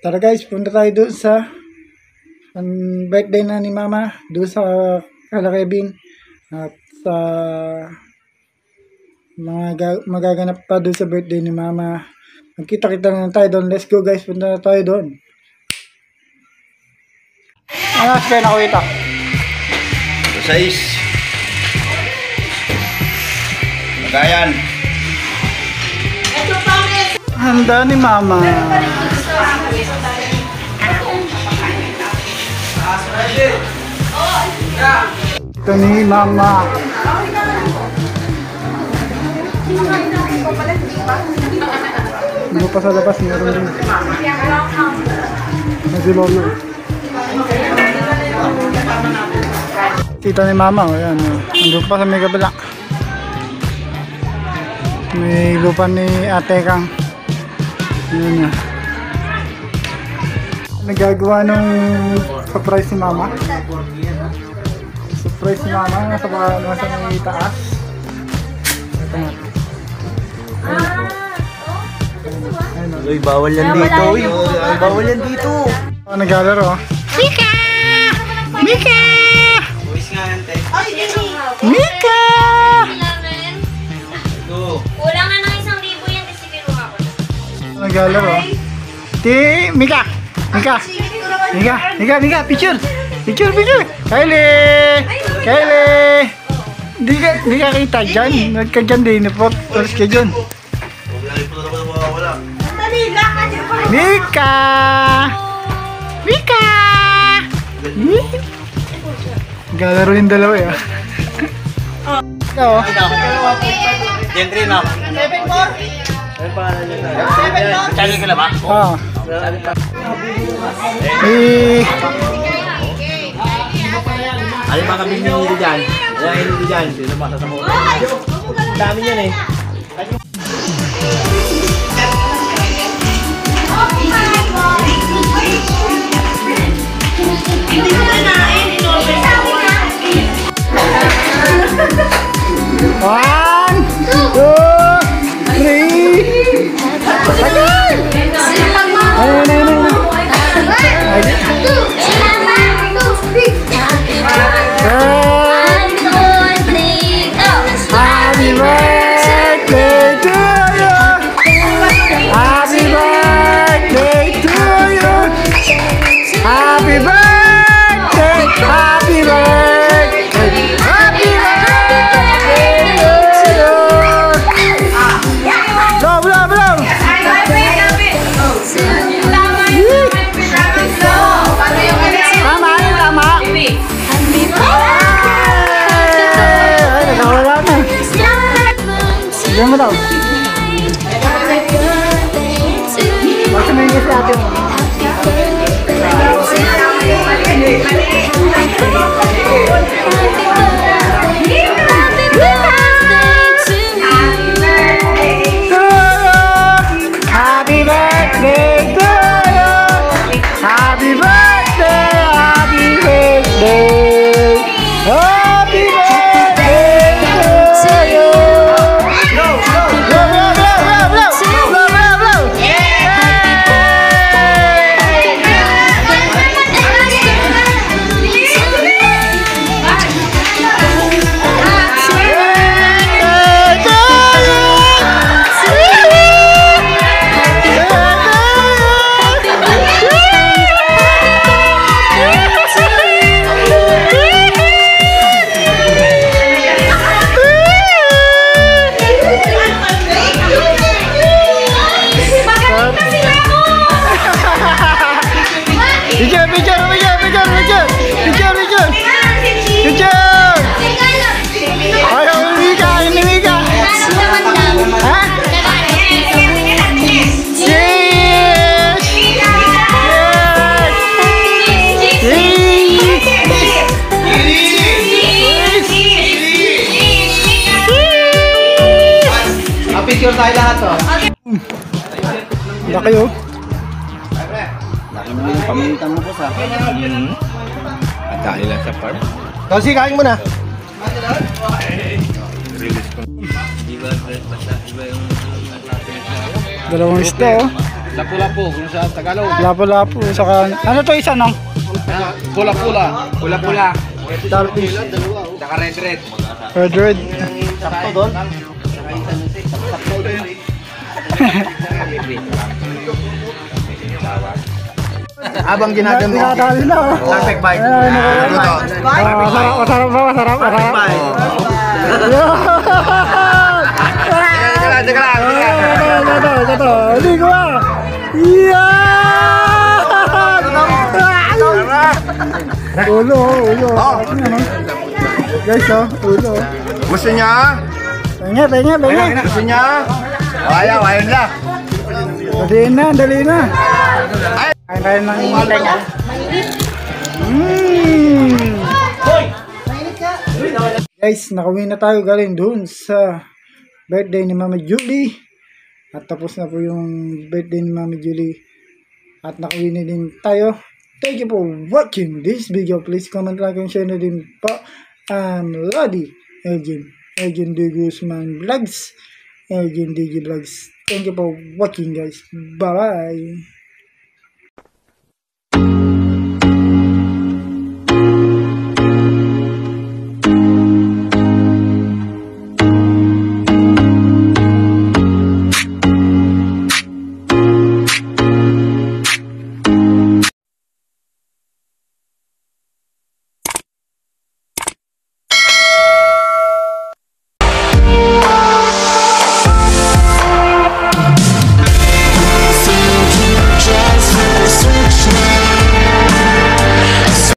Tara guys, punta tayo doon sa birthday na ni Mama, doon sa kala Kevin at sa mga magaganap pa doon sa birthday ni Mama. Magkita-kita na tayo doon. Let's go guys, punta na tayo doon. Ano mas kaya nakawita? 6 Magayan. Handa ni Mama. Ito ni Mama. Ano pa sa labas, meron din. Nasi Lolo. Kita ni Mama, o yan. Nandun pa sa may kabila. May lupa ni Ate Kang. Yun na. Nagagawa nung surprise ni Mama. Surprise ni Mama nasa may taas. Ito nga. Uy, bawal yan dito. Uy, bawal yan dito. Naglalaro. Mika! Mika! Mika! Kulang na ng 1,000 yan, kasi kinuha ko na. Naglalaro. Mika! Mika! Mika! Mika! Mika! Picture! Picture! Picture! Kylie! Kylie! Di ka kita dyan. Nagka dyan din. Tapos ka dyan. Mika! Mika! Naglalaro yung dalawa eh. Ikaw? Gentry na. 7-4. Ano pangalan nyo na? 7-4. Channel ka na ba? Oo. Ano mga kami nilili dyan? Ano yung nilili dyan? Sino masasama ko? Dami yan eh. Hindi ko kanain, inorder ko. 1, 2, 3. Agay! Happy birthday to you. Happy birthday to you. Happy birthday. Happy birthday. Happy birthday to you. Blow, blow, blow. Tama, tama. Ay, nakawala na. Diyan mo daw. Basta may ingis natin. Happy birthday to you. Happy birthday, happy birthday. Happy birthday to you. Blow, blow, blow, blow, blow, blow, blow, blow. Picture, picture, picture, picture, picture, picture, picture, picture. Ayaw, ini Mika, ini Mika. Hah? Cheers! Picture tayo lahat to. Laki oh. Laki naman yung paminta mo po sa. At dahil lang sa farm. Kasi kain mo na. Release ko. Iba yung Dalawang isda oh. Lapu-lapu, kung sa Tagalog. Lapu-lapu. Saka, ano to isa nang? Pula-pula. Pula-pula. Starfish. Saka red-red. Red. Sakto doon. Habang ginagawa mo. Tinatali na. Oh. Perfect bite. Masarap ba? Masarap. Teka lang. Ito. Hindi ko ba? Ulo. Guys, ulo. Gusto niya? Pengen. Gusto niya? Ayaw na. Dali na. Kain tayo ng tenga. Guys, nakauwi na tayo galing doon sa birthday ni Mama Julie. At tapos na po yung birthday ni Mama Julie. At nakauwi na din tayo. Thank you for watching this video. Please comment, like, and share na din po. And Lodi, Elgin D. Guzman Vlogs, Elgin DG Vlogs. Thank you for watching, guys. Bye-bye.